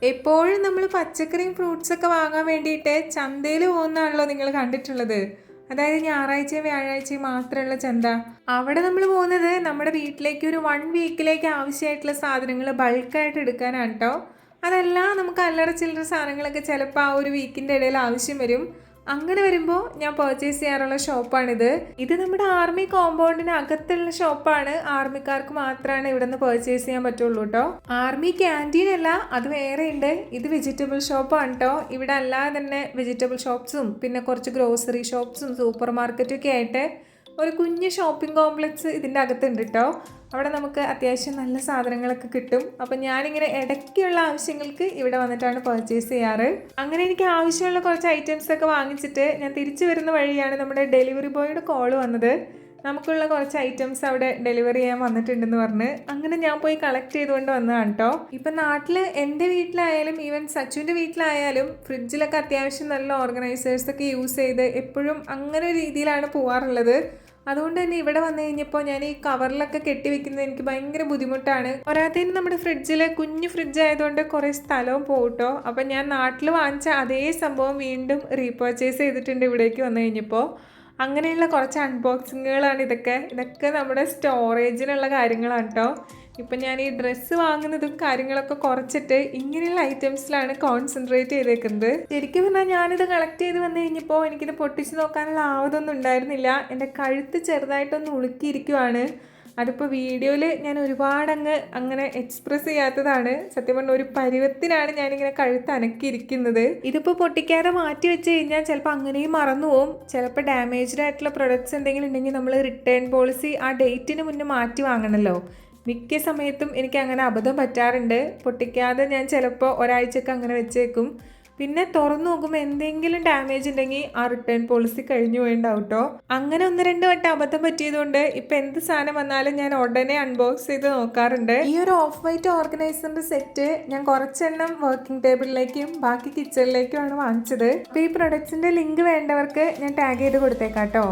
എപ്പോഴും നമ്മൾ പച്ചക്കറിയും ഫ്രൂട്ട്സ് ഒക്കെ വാങ്ങാൻ വേണ്ടിയിട്ട് ചന്തയിൽ പോകുന്നതാണല്ലോ നിങ്ങൾ കണ്ടിട്ടുള്ളത്. അതായത് ഞായറാഴ്ചയും വ്യാഴാഴ്ചയും മാത്രമുള്ള ചന്ത. അവിടെ നമ്മൾ പോകുന്നത് നമ്മുടെ വീട്ടിലേക്ക് ഒരു 1 വീക്കിലേക്ക് ആവശ്യമായിട്ടുള്ള സാധനങ്ങൾ ബൾക്കായിട്ട് എടുക്കാനാണ് കേട്ടോ. അതല്ല, നമുക്ക് അല്ലറ ചില്ലറ സാധനങ്ങളൊക്കെ ചിലപ്പോൾ ആ ഒരു വീക്കിൻ്റെ ഇടയിൽ ആവശ്യം വരും. അങ്ങനെ വരുമ്പോൾ ഞാൻ പർച്ചേസ് ചെയ്യാറുള്ള ഷോപ്പാണിത്. ഇത് നമ്മുടെ ആർമി കോമ്പൗണ്ടിന് അകത്തുള്ള ഷോപ്പാണ്. ആർമിക്കാർക്ക് മാത്രമാണ് ഇവിടെ നിന്ന് പർച്ചേസ് ചെയ്യാൻ പറ്റുള്ളൂ കേട്ടോ. ആർമി ക്യാൻറ്റീൻ അല്ല, അത് വേറെ ഉണ്ട്. ഇത് വെജിറ്റബിൾ ഷോപ്പാണ് കേട്ടോ. ഇവിടെ അല്ലാതെ തന്നെ വെജിറ്റബിൾ ഷോപ്സും പിന്നെ കുറച്ച് ഗ്രോസറി ഷോപ്സും സൂപ്പർ മാർക്കറ്റും ഒക്കെ ആയിട്ട് ഒരു കുഞ്ഞ് ഷോപ്പിംഗ് കോംപ്ലക്സ് ഇതിൻ്റെ അകത്തുണ്ട് കേട്ടോ. അവിടെ നമുക്ക് അത്യാവശ്യം നല്ല സാധനങ്ങളൊക്കെ കിട്ടും. അപ്പം ഞാനിങ്ങനെ ഇടയ്ക്കുള്ള ആവശ്യങ്ങൾക്ക് ഇവിടെ വന്നിട്ടാണ് പർച്ചേസ് ചെയ്യാറ്. അങ്ങനെ എനിക്ക് ആവശ്യമുള്ള കുറച്ച് ഐറ്റംസ് ഒക്കെ വാങ്ങിച്ചിട്ട് ഞാൻ തിരിച്ചു വരുന്ന വഴിയാണ് നമ്മുടെ ഡെലിവറി ബോയുടെ കോൾ വന്നത്. നമുക്കുള്ള കുറച്ച് ഐറ്റംസ് അവിടെ ഡെലിവറി ചെയ്യാൻ വന്നിട്ടുണ്ടെന്ന് പറഞ്ഞ് അങ്ങനെ ഞാൻ പോയി കളക്ട് ചെയ്തുകൊണ്ട് വന്നതാണ് കേട്ടോ. ഇപ്പം നാട്ടിൽ എൻ്റെ വീട്ടിലായാലും ഈവൻ സച്ചുവിൻ്റെ വീട്ടിലായാലും ഫ്രിഡ്ജിലൊക്കെ അത്യാവശ്യം നല്ല ഓർഗനൈസേഴ്സൊക്കെ യൂസ് ചെയ്ത് എപ്പോഴും അങ്ങനെ ഒരു രീതിയിലാണ് പോകാറുള്ളത്. അതുകൊണ്ട് തന്നെ ഇവിടെ വന്നു കഴിഞ്ഞപ്പോൾ ഞാൻ ഈ കവറിലൊക്കെ കെട്ടിവെക്കുന്നത് എനിക്ക് ഭയങ്കര ബുദ്ധിമുട്ടാണ്. പോരാത്തതിന് നമ്മുടെ ഫ്രിഡ്ജിൽ കുഞ്ഞു ഫ്രിഡ്ജ് ആയതുകൊണ്ട് കുറേ സ്ഥലവും പോകട്ടോ. അപ്പം ഞാൻ നാട്ടിൽ വാങ്ങിച്ച അതേ സംഭവം വീണ്ടും റീപർച്ചേസ് ചെയ്തിട്ടുണ്ട് ഇവിടേക്ക് വന്നു കഴിഞ്ഞപ്പോൾ. അങ്ങനെയുള്ള കുറച്ച് അൺബോക്സിങ്ങുകളാണ് ഇതൊക്കെ നമ്മുടെ സ്റ്റോറേജിനുള്ള കാര്യങ്ങളാണ് കേട്ടോ. ഇപ്പം ഞാൻ ഈ ഡ്രസ്സ് വാങ്ങുന്നതും കാര്യങ്ങളൊക്കെ കുറച്ചിട്ട് ഇങ്ങനെയുള്ള ഐറ്റംസിലാണ് കോൺസെൻട്രേറ്റ് ചെയ്തേക്കുന്നത്. ശരിക്കും പറഞ്ഞാൽ ഞാനിത് കളക്ട് ചെയ്ത് വന്നു കഴിഞ്ഞപ്പോൾ എനിക്കിത് പൊട്ടിച്ച് നോക്കാനുള്ള ആവതൊന്നും ഉണ്ടായിരുന്നില്ല. എൻ്റെ കഴുത്ത് ചെറുതായിട്ടൊന്ന് ഉളുക്കിയിരിക്കുവാണ്. അതിപ്പോൾ വീഡിയോയിൽ ഞാൻ ഒരുപാടങ്ങ് അങ്ങനെ എക്സ്പ്രസ് ചെയ്യാത്തതാണ്. സത്യം പറഞ്ഞാൽ ഒരു പരുവത്തിനാണ് ഞാനിങ്ങനെ കഴുത്ത് അനക്കിയിരിക്കുന്നത്. ഇതിപ്പോൾ പൊട്ടിക്കാതെ മാറ്റി വെച്ച് കഴിഞ്ഞാൽ ചിലപ്പോൾ അങ്ങനെയും മറന്നു പോവും. ചിലപ്പോൾ ഡാമേജ്ഡ് ആയിട്ടുള്ള പ്രൊഡക്ട്സ് എന്തെങ്കിലും ഉണ്ടെങ്കിൽ നമ്മൾ റിട്ടേൺ പോളിസി ആ ഡേറ്റിന് മുന്നേ മാറ്റി വാങ്ങണമല്ലോ. മിക്ക സമയത്തും എനിക്ക് അങ്ങനെ അബദ്ധം പറ്റാറുണ്ട്. പൊട്ടിക്കാതെ ഞാൻ ചിലപ്പോൾ ഒരാഴ്ചക്ക് അങ്ങനെ വെച്ചേക്കും. പിന്നെ തുറന്നു നോക്കുമ്പോൾ എന്തെങ്കിലും ഡാമേജ് ഉണ്ടെങ്കിൽ ആ റിട്ടേൺ പോളിസി കഴിഞ്ഞു പോയിണ്ടാവും കേട്ടോ. അങ്ങനെ 1-2 വട്ടം അബദ്ധം പറ്റിയതുകൊണ്ട് ഇപ്പം എന്ത് സാധനം വന്നാലും ഞാൻ ഉടനെ അൺബോക്സ് ചെയ്ത് നോക്കാറുണ്ട്. ഈ ഒരു ഓഫ് വൈറ്റ് ഓർഗനൈസറിൻ്റെ സെറ്റ് ഞാൻ കുറച്ചെണ്ണം വർക്കിംഗ് ടേബിളിലേക്കും ബാക്കി കിച്ചണിലേക്കുമാണ് വാങ്ങിച്ചത്. അപ്പോൾ ഈ പ്രൊഡക്ട്സിൻ്റെ ലിങ്ക് വേണ്ടവർക്ക് ഞാൻ ടാഗ് ചെയ്ത് കൊടുത്തേക്കാം കേട്ടോ.